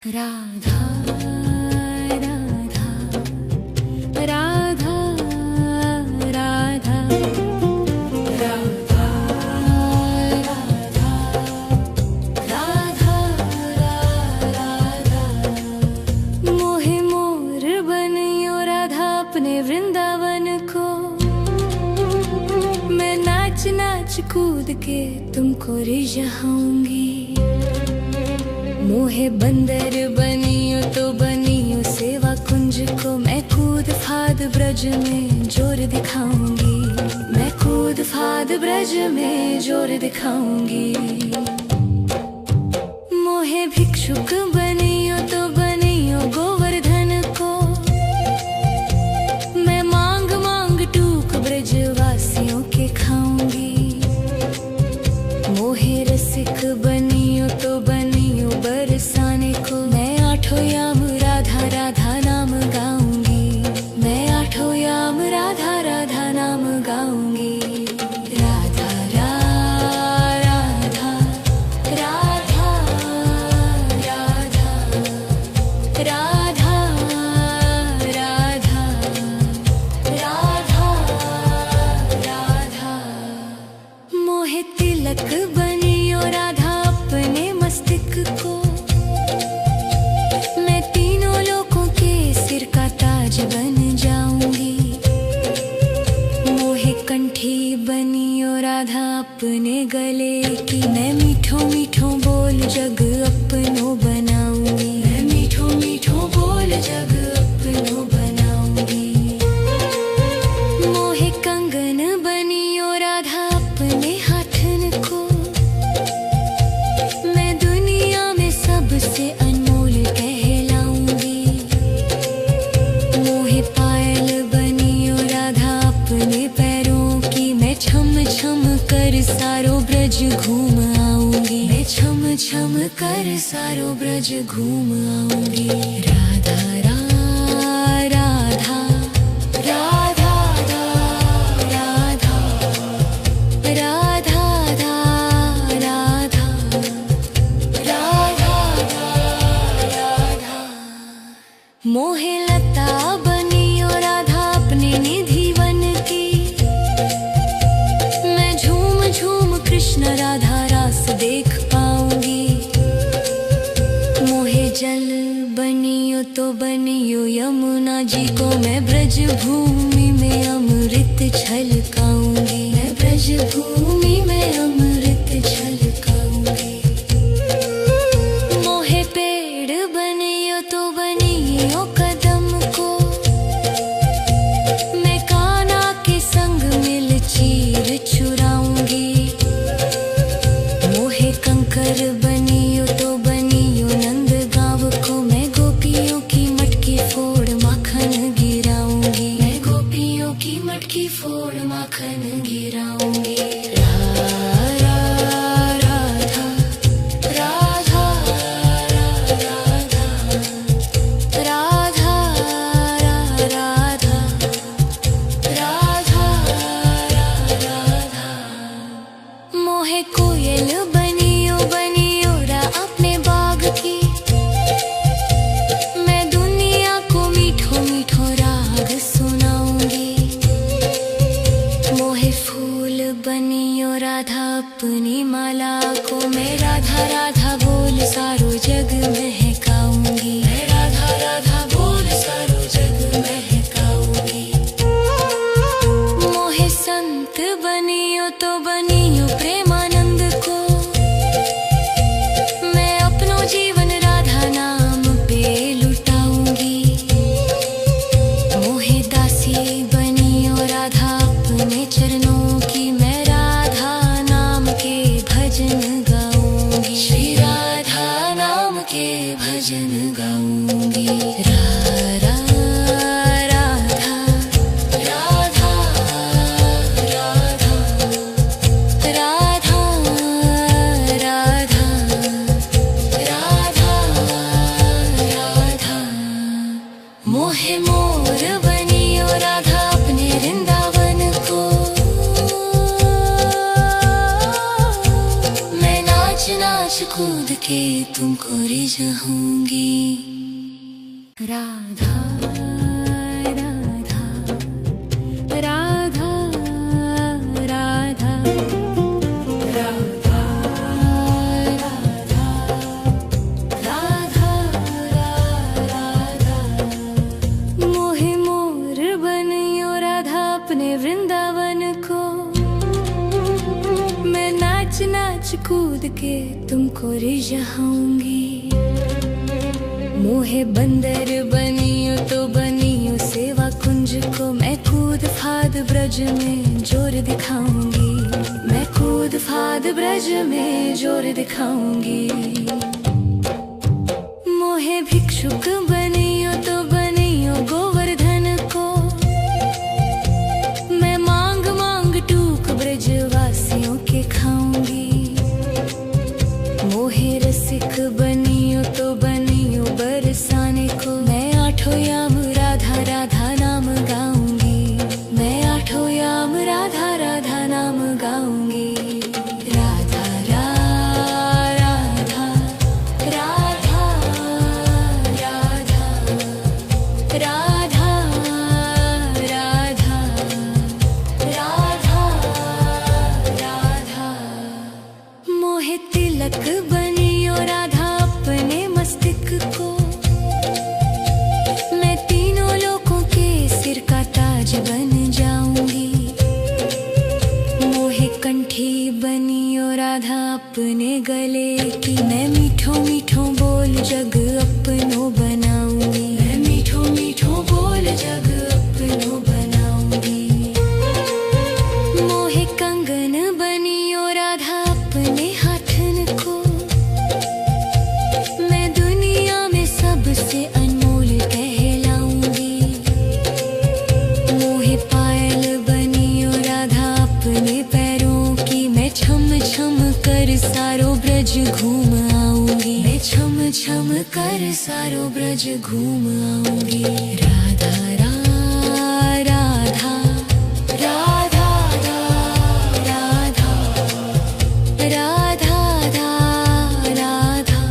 राधा राधा राधा राधा राधा राधा राधा मोहे मोर बनियो राधा अपने वृंदावन को। मैं नाच नाच कूद के तुमको रिझाऊंगी। मोहे बंदर बनियो तो बनियो सेवा कुंज को। मैं कूद फाद ब्रज में जोर दिखाऊंगी। मैं कूद फाद ब्रज में जोर दिखाऊंगी। मोहे भिक्षुक बनियो तो बनियो गोवर्धन को। मैं मांग मांग टूक ब्रज वासियों के खाऊंगी। मोहे रसिक बनियो तो बनियो बरसाने को। मैं आठों याम राधा राधा नाम गाऊंगी। मैं आठों याम राधा राधा नाम गाऊंगी। राधा राधा राधा राधा राधा राधा राधा राधा मोहे तिलक बनियो राधा अपने मस्तिष्क को। मैं तीनों लोगों के सिर का ताज बन जाऊंगी। मोहे कंठी बनियो राधा अपने गले की। मैं मीठो मीठो बोल जग अपनो बनाऊंगी। मैं मीठो मीठो बोल जग अपनो बनाऊंगी। मोहे कंगन बनियो राधा अपने हाथन को। मैं दुनिया में सबसे अनमोल कहलाऊंगी। मोहे पायल बनियो राधा अपने पैरों की। मैं छम छम कर सारो ब्रज घूम आऊंगी। मैं छम छम कर सारो ब्रज घूम आऊंगी। राधा राधा राधा राधा राधा राधा राधा राधा मोहे लता बनियो राधा अपने निधि वन की। मैं झूम झूम कृष्ण राधा रास देख पाऊंगी। मोहे जल बनियो तो बनियो यमुना जी को। मैं ब्रज भूमि में अमृत छलकाऊंगी। मैं ब्रज भूमि में अमृत छलकाऊंगी। मोहे पेड़ बनियो तो बनियो कदम को। मैं कान्हा के संग मिल चीर चुराऊंगी। मोहे कंकर बनियो तो बनियो नंद गांव को। मैं गोपियों की मटकी फोड़ माखन गिराऊंगी। मैं गोपियों की मटकी फोड़ माखन गिराऊंगी। राधा राधा राधा राधा राधा राधा मोहे कोयल बनियो बनियो रा अपने बाग की। मैं दुनिया को मीठो मीठो राग सुनाऊंगी। मोहे फूल बनियो राधा अपनी माला को। मैं राधा राधा बोल सारो जग महकाऊंगी। मैं राधा राधा बोल सारो जग महकाऊंगी। मोहे संत बनियो तो बनियो प्रेमानंद को। मैं अपनो जीवन राधा नाम पे लुटाऊंगी। मोहे दासी बनियो राधा अपने चरणों की। मैं राधा नाम के भजन गाऊंगी। श्री राधा नाम के भजन गाऊंगी। राधा राधा राधा राधा राधा राधा राधा मोहे मोर बनियो राधा अपने वृंदावन को। मैं नाच नाच कूद के तुमको रिझाऊंगी। राधा राधा राधा राधा राधा राधा राधा मोहे मोर बनियो राधा अपने वृंदावन को। मैं नाच नाच कूद के तुमको रिझाऊंगी। मोहे बंदर बनियो तो बनियो सेवा कुंज को। मैं कूद फाद ब्रज में जोर दिखाऊंगी। मैं कूद फाद ब्रज में जोर दिखाऊंगी। मोहे भिक्षुक बनियो तो बनियो गोवर्धन को। मैं मांग मांग टूक ब्रजवासियों के खाऊंगी। मोहे रसिक बनियो तो बनियो बरसाने को। मैं आठों याम राधा राधा नाम गाऊंगी। मैं आठों याम राधा राधा नाम गाऊंगी। राधा राधा राधा राधा राधा राधा राधा राधा मोहे तिलक बनियो राधा अपने मस्तक को। मैं तीनों लोगों के सिर का ताज बन जाऊंगी। मोहे कंठी बनियो राधा अपने गले की। मैं मीठो मीठो बोल जग अपनो बनाऊंगी। मैं मीठो मीठो बोल जग अपनो बनाऊंगी। मोहे कंगन बनियो राधा अपने हाथन को। मैं दुनिया में सबसे अनमोल कहलाऊंगी। मोहे पायल बनियो राधा अपने पैरों की। मैं छम छम कर सारो ब्रज घूम आऊंगी। मैं छम छम कर सारो ब्रज घूम आऊंगी। राधा राधा राधा राधा राधा राधा राधा राधा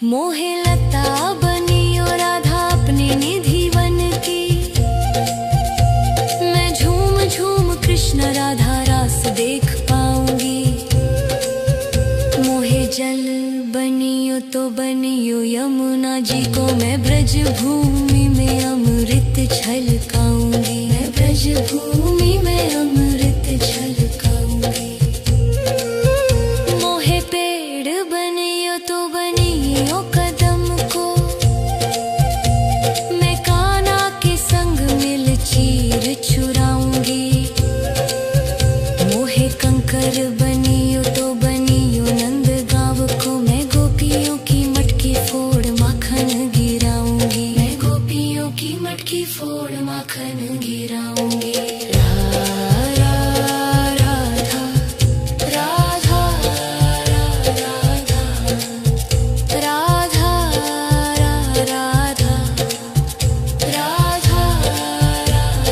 मोहे लता बनियो राधा अपने निधि वन की। मैं झूम झूम कृष्ण राधा रास देख पाऊंगी। मोहे जल बनियो तो बनियो यमुना जी को। मैं ब्रज भूमि में अमृत छलकाऊंगी। मैं ब्रज भूमि में अमृत छलकाऊंगी। मोहे पेड़ बनियो तो बनियो कदम को। मैं कान्हा के संग मिल चीर चुराऊंगी। मोहे कंकर बनियो तो बनियो नंद गाँव को। मैं गोपियों की मटकी फोड़ माखन गिराऊंगी। मैं गोपियों की मटकी फोड़ माखन गिराऊंगी। राधा राधा राधा राधा राधा राधा राधा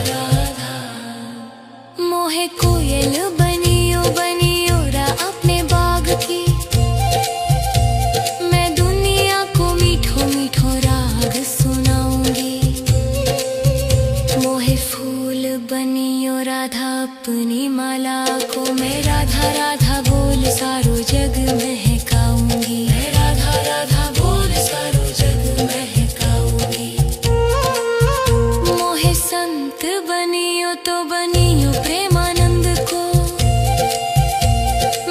राधा मोहे कोयल बनियो बनियो रा अपने बाग की। मैं दुनिया को मीठो मीठो राग सुनाऊंगी। मोहे फूल बनियो राधा अपनी माला को। मैं राधा राधा बोल सारो जग महकाऊंगी। मैं राधा राधा बोल सारो जग महकाऊंगी। मोहे संत बनियो तो बनियो प्रेमानंद को।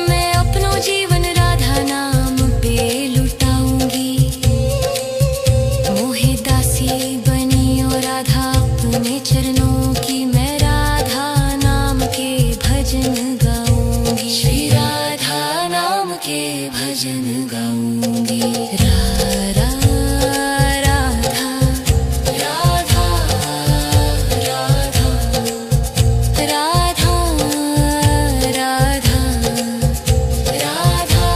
मैं अपनो जीवन राधा नाम पे लुटाऊंगी। मोहे दासी बनियो राधा अपने चरणों की। मैं राधा नाम के भजन गाऊंगी। श्री राधा नाम के भजन गाऊंगी। राधा राधा राधा राधा राधा राधा राधा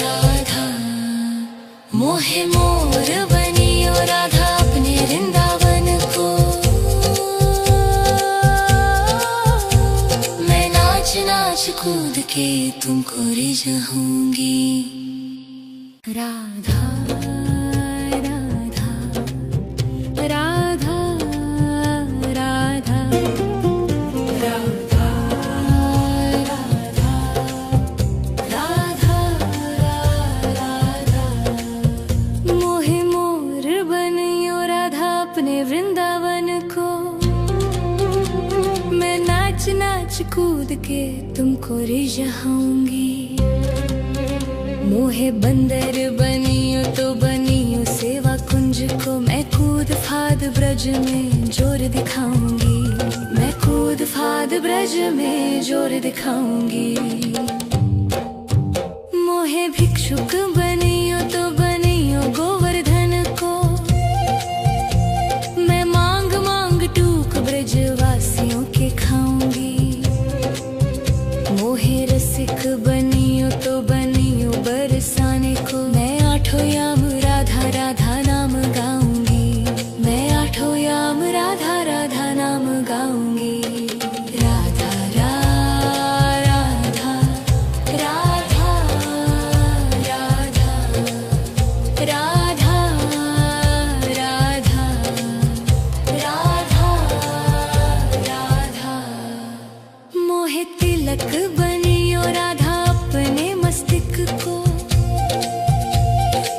राधा मोहे मोर बनियो राधा अपने वृंदावन को। मैं नाच के तुमको रिझाऊंगी। राधा राधा राधा राधा राधा राधा राधा मोहे मोर बनियो राधा अपने वृंदावन को। मैं नाच नाच कूद के तुमको रिझाऊंगी। मोहे बंदर बनियो तो बनियो सेवा कुंज को। मैं कूद फाद ब्रज में जोर दिखाऊंगी। मैं कूद फाद ब्रज में जोर दिखाऊंगी। मोहे भिक्षुक बनियो तो बनियो गोवर्धन को। मैं मांग मांग टूक ब्रज वासियों के खाऊंगी। मोहे रसिक बनियो तो बनियो बरसाने को। मैं आठों याम राधा राधा नाम गाऊंगी। मैं आठों याम राधा राधा नाम गाऊंगी। राधा राधा राधा राधा राधा राधा राधा राधा मोहे तिलक बनियो राधा अपने मस्तिष्क को।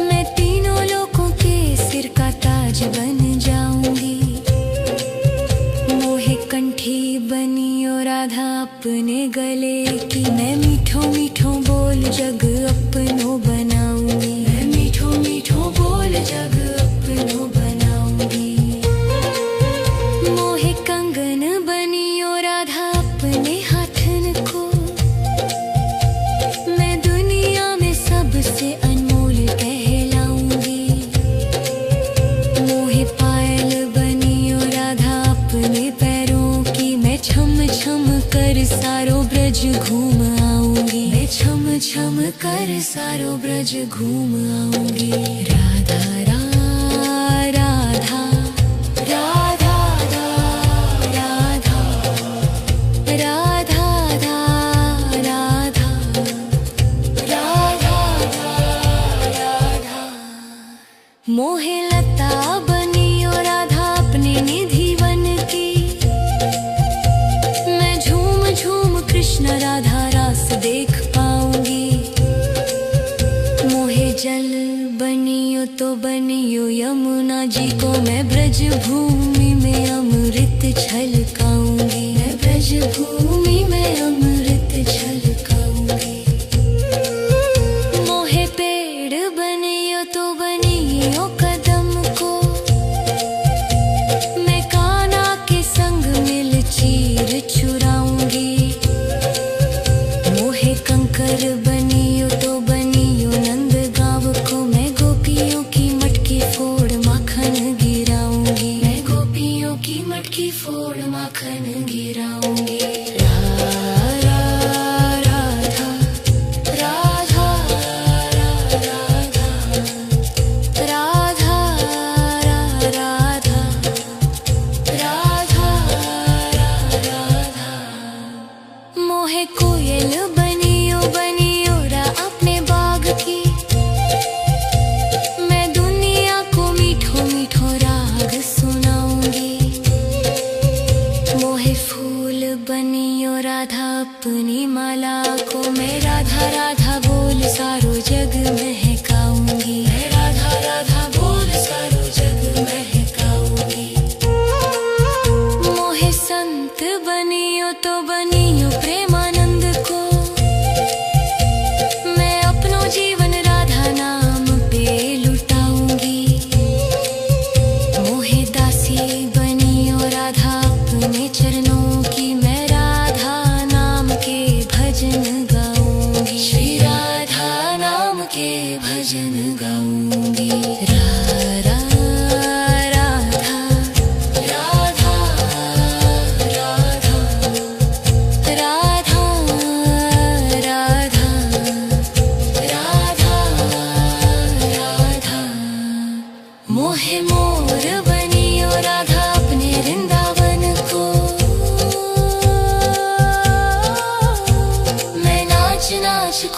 मैं तीनों लोगों के सिर का ताज बन जाऊंगी। मोहे कंठी बनियो राधा अपने गले की। मैं मीठो मीठो बोल जग अपनो बनाऊंगी। मैं मीठो मीठो बोल जग अपनो बनाऊंगी। मोहे कंगन बनियो राधा अपने हाथन को। मैं दुनिया में सबसे अनमोल कहलाऊंगी। मोहे पायल बनियो राधा अपने पैरों की। मैं छम छम कर सारो ब्रज घूम आऊंगी। मैं छम छम कर सारो ब्रज घूम आऊंगी। राधा राधा राधा राधा राधा राधा राधा राधा मोहे लता बनियो राधा अपने निधि वन की। मैं झूम झूम कृष्ण राधा रास देख पाऊंगी। मोहे जल बनियो तो बनियो यमुना जी को। मैं ब्रज भूमि में अमृत छलकाऊंगी। मैं ब्रज भूमि में अमृत छलकाऊंगी। मोहे पेड़ बनियो तो बनियो कदम को। मैं कान्हा के संग मिल चीर चुराऊंगी। मोहे कंकर बनियो तो बनियो नंद गांव को। मैं गोपियों की मटकी फोड़ माखन गिराऊंगी। मैं गोपियों की मटकी फोड़ माखन गिराऊंगी। राधा राधा राधा राधा राधा राधा राधा मोहे कोयल बनियो बनियो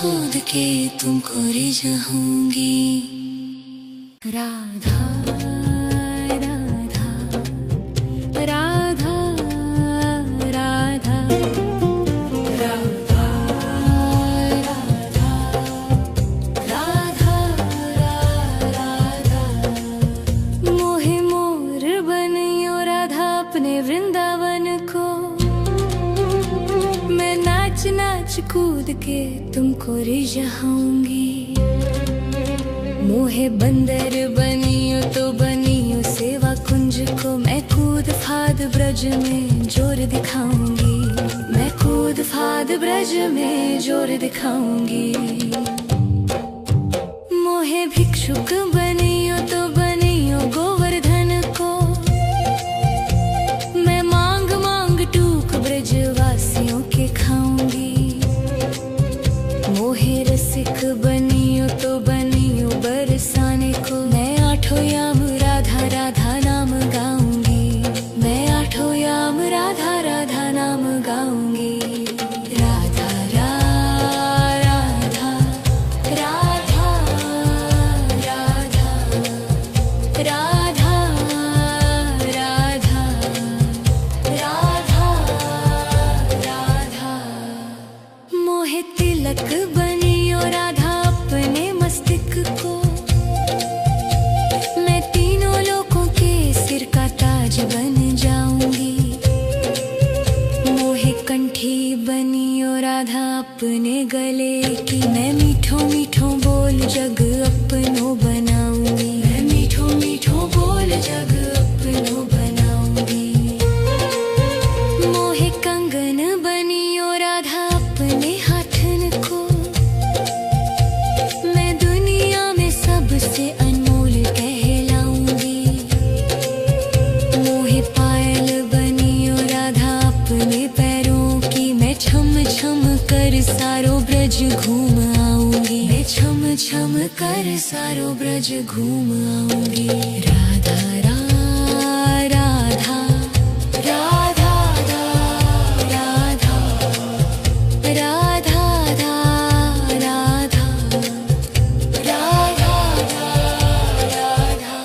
कूद के तुमको रिझाऊंगी। राधा राधा राधा राधा राधा राधा राधा मोहे मोर बनियो राधा अपने वृंदावन को। मैं नाच नाच कूद के तुमको रिझाऊंगी। मोहे बंदर बनियो तो बनियो सेवा कुंज को। मैं कूद फाद ब्रज में जोर दिखाऊंगी। मैं कूद फाद ब्रज में जोर दिखाऊंगी। मोहे भिक्षुक बनियो तो बनियो गोवर्धन को। मैं मांग मांग टूक ब्रजवासियों के खाऊंगी। मोहे रसिक बनियो तो बनियो बरसाने को। मैं आठों याम राधा राधा नाम गाऊंगी। मैं आठों याम राधा राधा नाम गाऊंगी। राधा राधा राधा राधा राधा राधा राधा राधा मोहे तिलक बनियो राधा अपने मस्तिष्क को। मैं तीनों लोगों के सिर का ताज बन जाऊंगी। मोहे कंठी बनियो राधा अपने गले की। मैं मीठो मीठो बोल जग अपनो बनाऊंगी। मैं मीठो मीठो बोल जग अपनो बनाऊंगी। मोहे कंगन बनियो राधा अपने हाथन को। मैं दुनिया में सबसे अनमोल कहलाऊंगी। मोहे पायल बनियो राधा अपने पैरों की। मैं छम छम कर सारो ब्रज घूम आऊंगी। मैं छम छम कर सारो ब्रज घूम आऊंगी। राधा राधा राधा राधा राधा राधा राधा राधा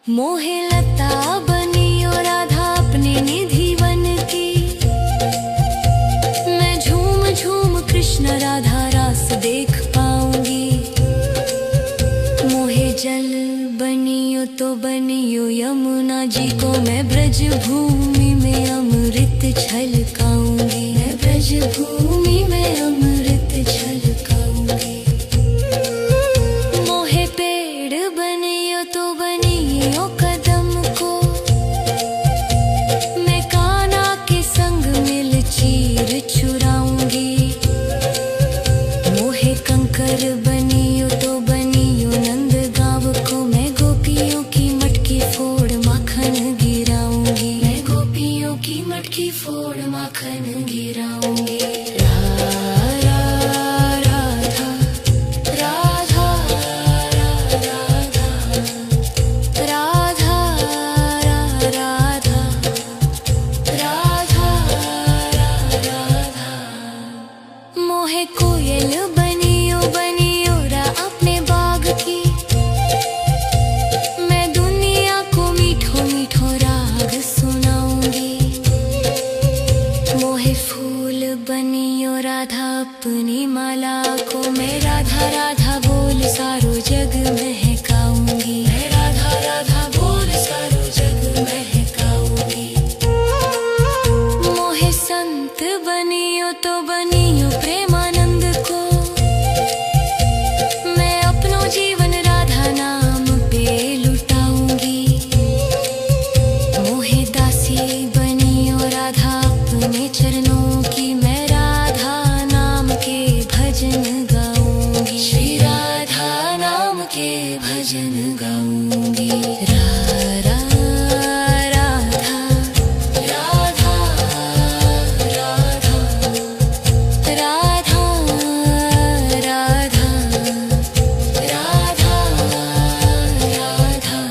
मोहे लता बनियो राधा अपने निधि वन की। मैं झूम झूम कृष्ण राधा रास देख पाऊंगी। मोहे जल बनियो तो बनियो यमुना जी को। मैं ब्रज भूमि में अमृत छलकाऊंगी। मैं ब्रज भूमि में अमृत छलकाऊंगी। मोहे पेड़ बनियो तो बनियो कदम को। मैं कान्हा के संग मिल चीर चुराऊंगी। मोहे कंकर बनियो तो बनियो नंद गांव को। मैं गोपियों की मटकी फोड़ माखन गिराऊंगी। मैं गोपियों की मटकी फोड़ माखन गिराऊंगी। राधा राधा राधा राधा राधा राधा राधा मोहे कोयल बनियो बनियो रा अपने बाग की। मैं दुनिया को मीठो मीठो राग सुनाऊंगी। मोहे फूल बनियो राधा अपनी माला को। मैं राधा राधा बोल सारो जग महकाऊंगी। मैं राधा राधा बोल सारो जग महकाऊंगी। मोहे संत बनियो तो बनियो प्रेमानंद को। मैं अपनो जीवन राधा नाम पे लुटाऊंगी। मोहे दासी बनियो राधा अपने चरणों की। मैं राधा नाम के भजन गाऊंगी। श्री राधा नाम के भजन गाऊंगी। राधा राधा राधा राधा राधा राधा राधा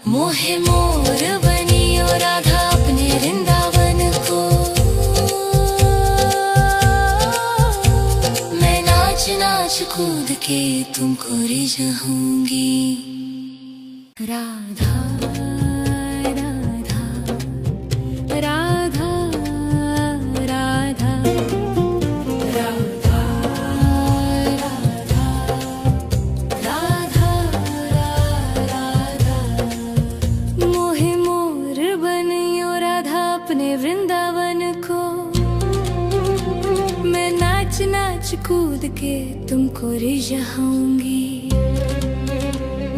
मोहे मोर बनियो राधा अपने वृंदावन को। नाच नाच कूद के तुमको रिझाऊंगी। राधा राधा राधा राधा राधा राधा राधा मोहे मोर बनियो राधा अपने वृंदावन को। मैं नाच नाच कूद के तुमको रिझाऊंगी।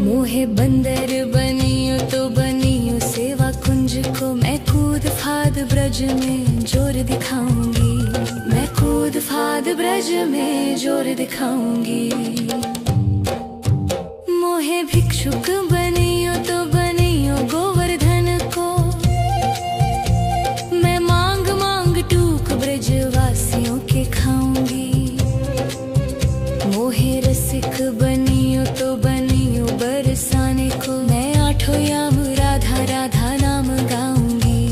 मोहे बंदर बनियो तो बनियो सेवा कुंज को। मैं कूद फाद ब्रज में जोर दिखाऊंगी। मैं कूद फाद ब्रज में जोर दिखाऊंगी। मोहे भिक्षुक बनियो तो बनियो गोवर्धन को। मैं मांग मांग टूक ब्रज वासियों के खाऊंगी। मोहे रसिक बनियो तो बनियो बरसाने को। मैं आठों याम राधा राधा नाम गाऊंगी।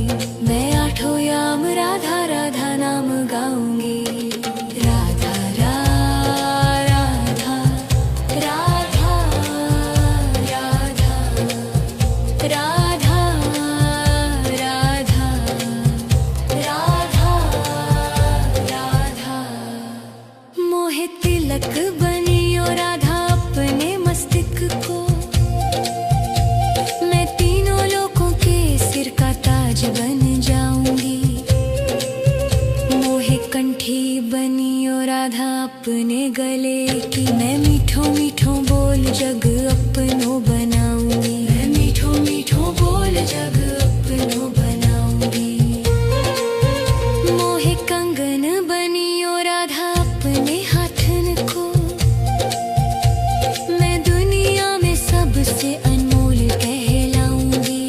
मैं आठों याम राधा राधा नाम गाऊंगी। राधा राधा राधा राधा राधा राधा राधा राधा मोहे तिलक बनियो राधा अपने मस्तिष्क को। मैं तीनों लोगों के सिर का ताज बन जाऊंगी। मोहे कंठी बनियो राधा अपने गले की। मैं मीठो मीठो बोल जग अपनो बनाऊंगी। मैं मीठो मीठो बोल जग अपनो बनाऊंगी। मोहे कंगन बनियो राधा अपने हाथन को। मैं दुनिया में सबसे अनमोल कहलाऊंगी।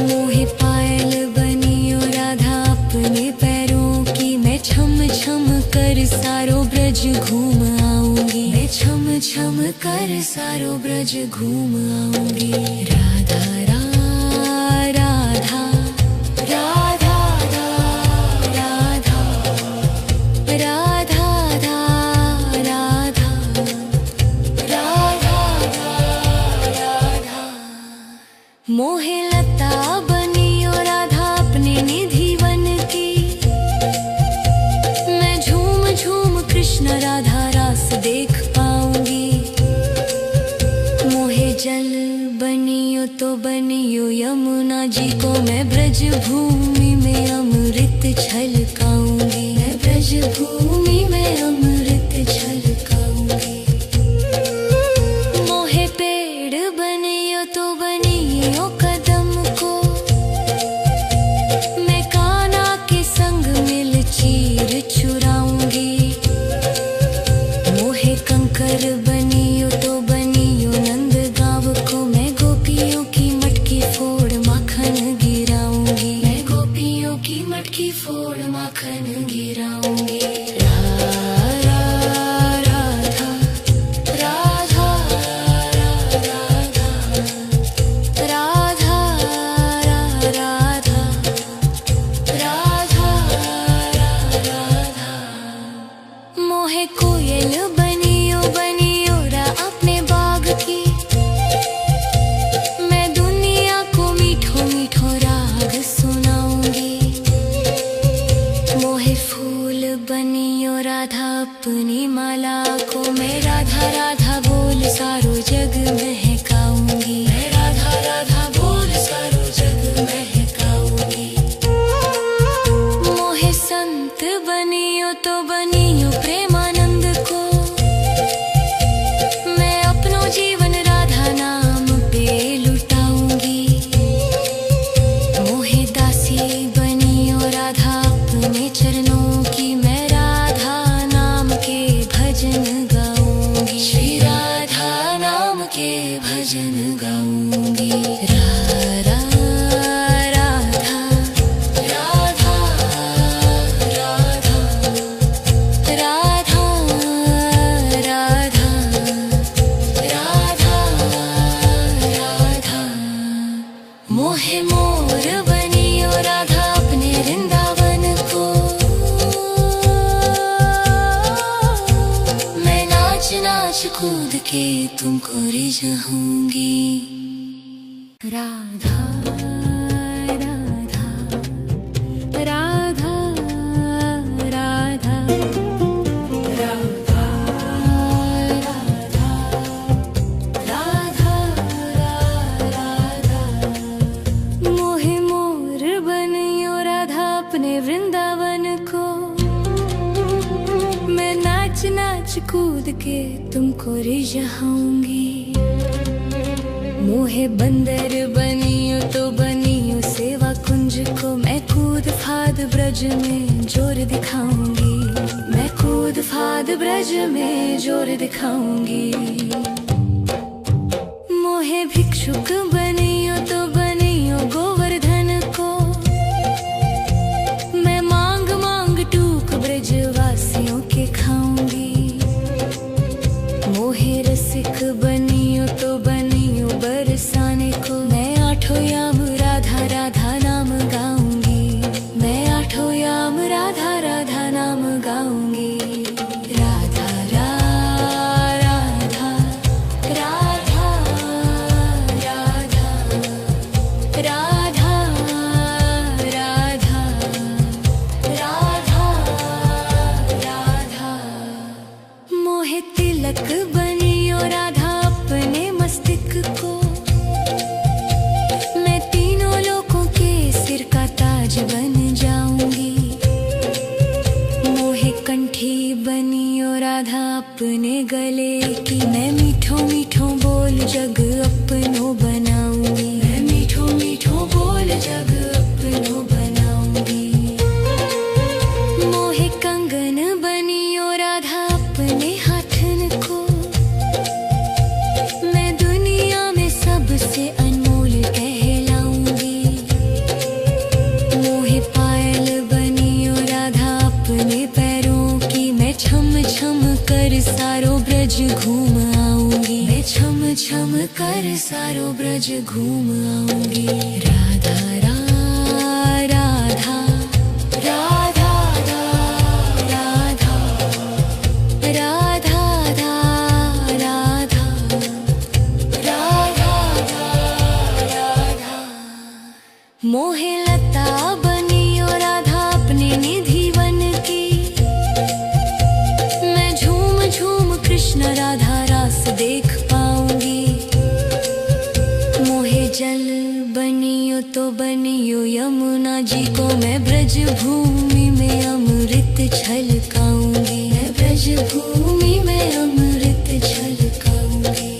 मोहे पायल बनियो राधा अपने पैरों की। मैं छम छम कर सारो ब्रज घूम आऊंगी। मैं छम छम कर सारो ब्रज घूम आऊंगी। राधा राधा राधा राधा राधा राधा राधा राधा मोहे लता बनियो राधा अपने निधि वन की। मैं झूम झूम कृष्ण राधा रास देख पाऊंगी। मोहे जल बनियो तो बनियो यमुना जी को। मैं ब्रज भूमि में अमृत छलकाऊंगी। मैं ब्रज भूमि में अमृत छलकाऊंगी। मोहे पेड़ बनियो तो बनियो कदम को। मैं कान्हा के संग मिल चीर चुराऊंगी। मोहे कंकर बनियो तो बनियो नंद गांव को। मैं गोपियों की मटकी फोड़ माखन गिराऊंगी। मैं गोपियों की मटकी फोड़ माखन गिराऊंगी। राधा राधा राधा राधा राधा राधा राधा मोहे कोयल बनियो बनियो रा अपने बाग की। मैं दुनिया को मीठो मीठो राग सुनाऊंगी। मोहे फूल बनियो राधा अपनी माला को। मैं राधा राधा बोल सारो जग महकाऊंगी। मैं राधा राधा बोल सारो जग महकाऊंगी। मोहे संत बनियो तो बनियो प्रेमानंद को। मैं अपनो जीवन राधा नाम पे लुटाऊंगी। मोहे दासी बनियो राधा अपने चरणों की। मैं राधा नाम के भजन गाऊंगी। श्री राधा नाम के भजन गाऊंगी। राधा राधा राधा राधा कूद के तुमको रिझाऊंगी। राधा राधा राधा राधा राधा राधा राधा मोहे मोर बनियो राधा अपने वृंदावन को। मैं नाच नाच कूद के तुमको रिझाऊंगी। मोहे बंदर बनियो तो बनियो सेवा कुंज को। मैं कूद फाद ब्रज में जोर दिखाऊंगी। मैं कूद फाद ब्रज में जोर दिखाऊंगी। मोहे भिक्षुक बनियो तो बनियो गोवर्धन को। मैं मांग मांग टूक ब्रजवासियों के खाऊंगी। मोहे रसिक बनियो तो बनियो बरसाने को। मैं आठों याम राधा राधा नाम गाऊंगी। मैं आठों याम राधा राधा नाम गाऊंगी। राधा राधा राधा राधा राधा राधा राधा राधा मोहे तिलक बनियो राधा अपने मस्तिष्क को। मैं तीनों लोगों के सिर का ताज बन जाऊंगी। मोहे कंठी बनियो राधा अपने गले की। मैं मीठो मीठो बोल जग अपनो बनाऊंगी। मैं मीठो मीठो बोल जग अपनो बनाऊंगी। मोहे कंगन बनियो राधा अपने हाथन को। मैं दुनिया में सबसे अनमोल कहलाऊंगी। मोहे पायल बनियो राधा अपने पैरों की। मैं छम छम कर सारो ब्रज घूम आऊंगी। मैं छम छम कर सारो ब्रज घूम आऊंगी। राधा राधा राधा राधा राधा राधा राधा राधा मोहे लता बनियो राधा अपने निधि वन की। मैं झूम झूम कृष्ण राधा रास देख पाऊंगी। मोहे जल बनियो तो बनियो यमुना जी को। मैं ब्रज भूमि में अमृत छलकाऊंगी। मैं ब्रज भूमि में अमृत छलकाऊंगी।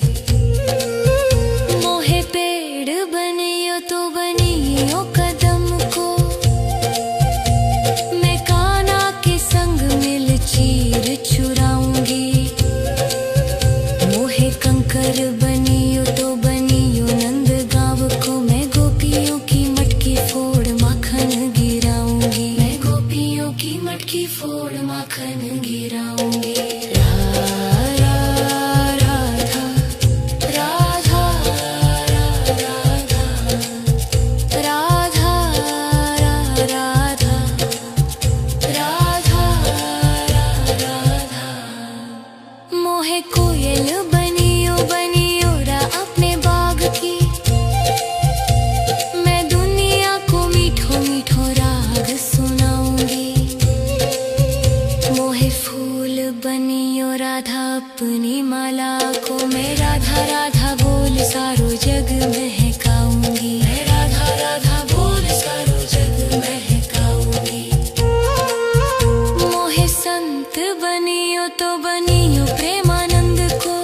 मोहे पेड़ बनियो तो बनियो कदम को। मैं कान्हा के संग मिल चीर चुराऊंगी। मोहे कंकर बनियो तो बनियो नंद गांव को। मैं गोपियों की मटकी फोड़ माखन गिराऊंगी। मैं गोपियों की मटकी फोड़ माखन गिराऊंगी। राधा राधा राधा राधा राधा राधा राधा मोहे कोयल बनियो बनियो रा अपने बाग की। मैं दुनिया को मीठो मीठो राग सुनाऊंगी। मोहे फूल बनियो राधा अपनी माला को। मैं राधा राधा बोल सारो जग महकाऊंगी। मैं राधा राधा बोल सारो जग महकाऊंगी। मोहे संत बनियो तो बनियो प्रेमानंद को।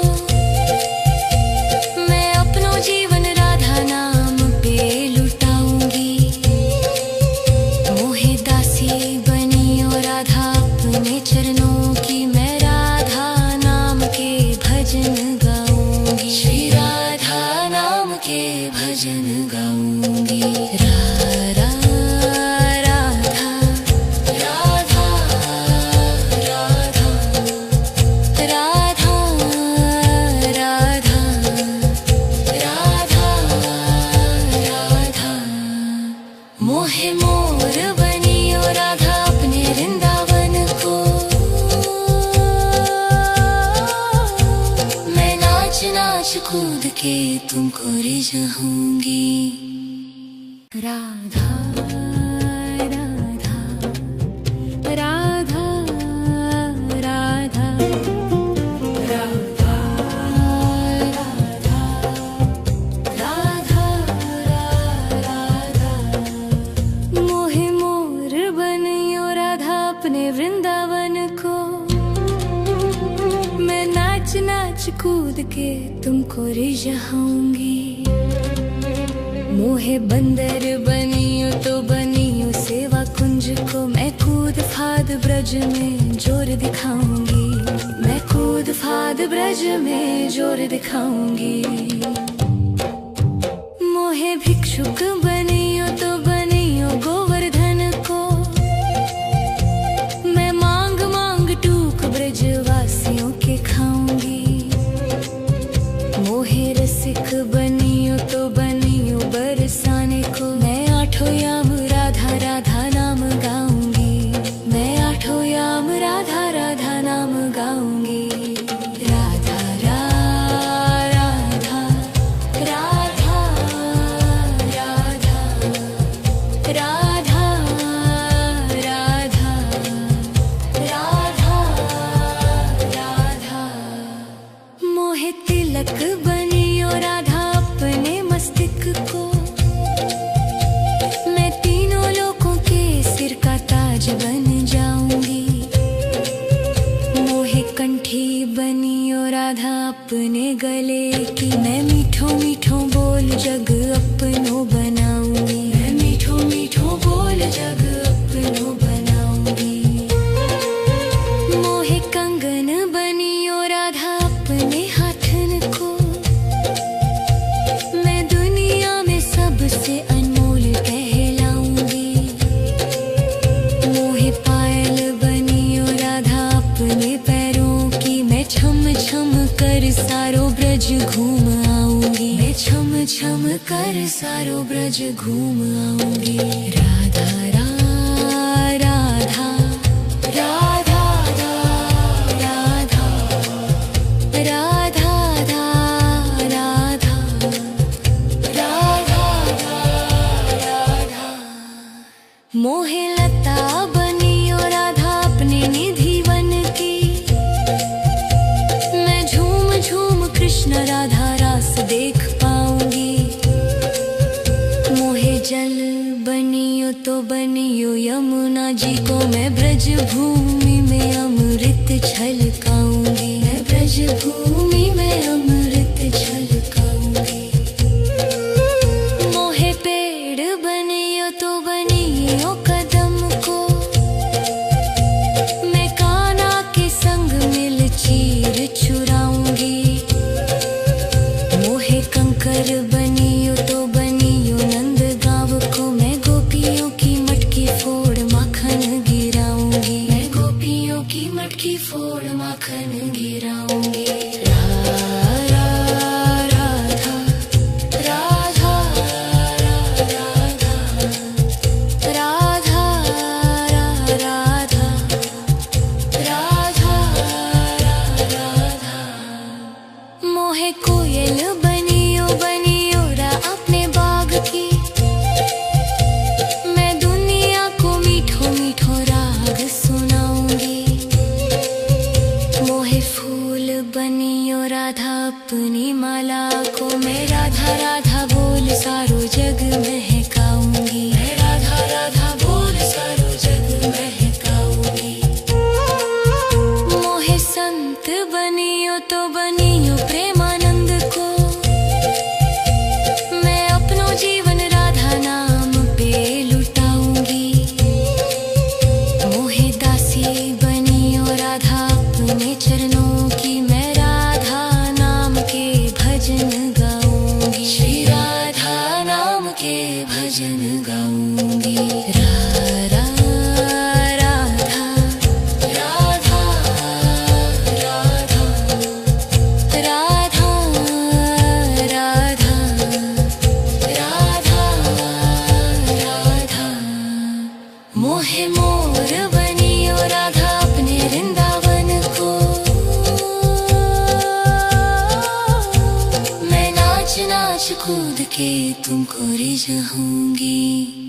मैं अपनो जीवन राधा नाम पे लुटाऊंगी। मोहे दासी बनियो राधा अपने चरणों की। मैं राधा नाम के भजन गाऊंगी। श्री राधा नाम के भजन गाऊंगी। राधा राधा राधा राधा के तुमको रिझाऊंगी। राधा राधा राधा राधा राधा राधा राधा मोहे मोर बनियो राधा अपने वृंदावन को। मैं नाच नाच कूद के तुमको रिझाऊंगी। मोहे बंदर बनियो तो बनियो सेवा कुंज को। मैं कूद फाद ब्रज में जोर दिखाऊंगी। मैं कूद फाद ब्रज में जोर दिखाऊंगी। मोहे भिक्षुक बनियो तो बनियो गोवर्धन को। मैं मांग मांग टूक ब्रजवासियों के खाऊंगी। मोहे रसिक बनियो तो बनियो बरसाने को। मैं आठों याम राधा राधा नाम गाऊंगी। मैं आठों याम राधा राधा नाम गाऊंगी। राधा राधा राधा राधा राधा राधा राधा राधा मोहे तिलक बनियो राधा अपने मस्तिष्क को। मैं तीनों लोगों के सिर का ताज बन जाऊंगी। मोहे कंठी बनियो राधा अपने गले की। मैं मीठो मीठो बोल जग अपनो बनाऊंगी। मैं मीठो मीठो बोल जग अपनो बनाऊंगी। मोहे कंगन बनियो राधा अपने हाथन को। मैं दुनिया में सबसे अनमोल कहलाऊंगी। मोहे पायल बनियो राधा अपने पैरों की। मैं छम छम कर सारो ब्रज घूम आऊंगी। मैं छम छम कर सारो ब्रज घूम आऊंगी। राधा राधा राधा राधा राधा राधा राधा राधा मोहे लता बनियो राधा अपने निधि वन की। मैं झूम झूम कृष्ण राधा रास देख पाऊंगी। मोहे जल बनियो तो बनियो यमुना जी को। मैं ब्रज भूमि में अमृत छलकाऊंगी। मैं ब्रज भूमि में अमृत छलकाऊंगी। मोहे पेड़ बनियो तो बनियो कदम को। मैं कान्हा के संग मिल चीर चुराऊंगी। मोहे कंकर बनियो तो बनियो नंद गांव को। मैं गोपियों की मटकी फोड़ माखन गिराऊंगी। मैं गोपियों की मटकी फोड़ माखन गिराऊंगी। राधा राधा राधा राधा राधा राधा राधा राधा मोहे कोयल बनियो बनियो रा अपने बाग की। मैं दुनिया को मीठो मीठो राग सुनाऊंगी। मोहे फूल बनियो राधा अपनी माला को। मैं राधा राधा बोल सारो जग महकाऊंगी। मैं राधा राधा बोल सारो जग महकाऊंगी। मोहे संत बनियो तो बनियो प्रेमानंद को। मैं अपनो जीवन राधा नाम पे लुटाऊंगी। मोहे दासी बनियो राधा अपने चरणों की। मैं राधा नाम के भजन गाऊंगी। श्री राधा नाम के भजन गाऊंगी। राधा राधा राधा राधा राधा राधा राधा राधा मोहे मोर बनियो राधा अपने वृंदावन को। नाच नाच कूद के तुमको रिझाऊंगी।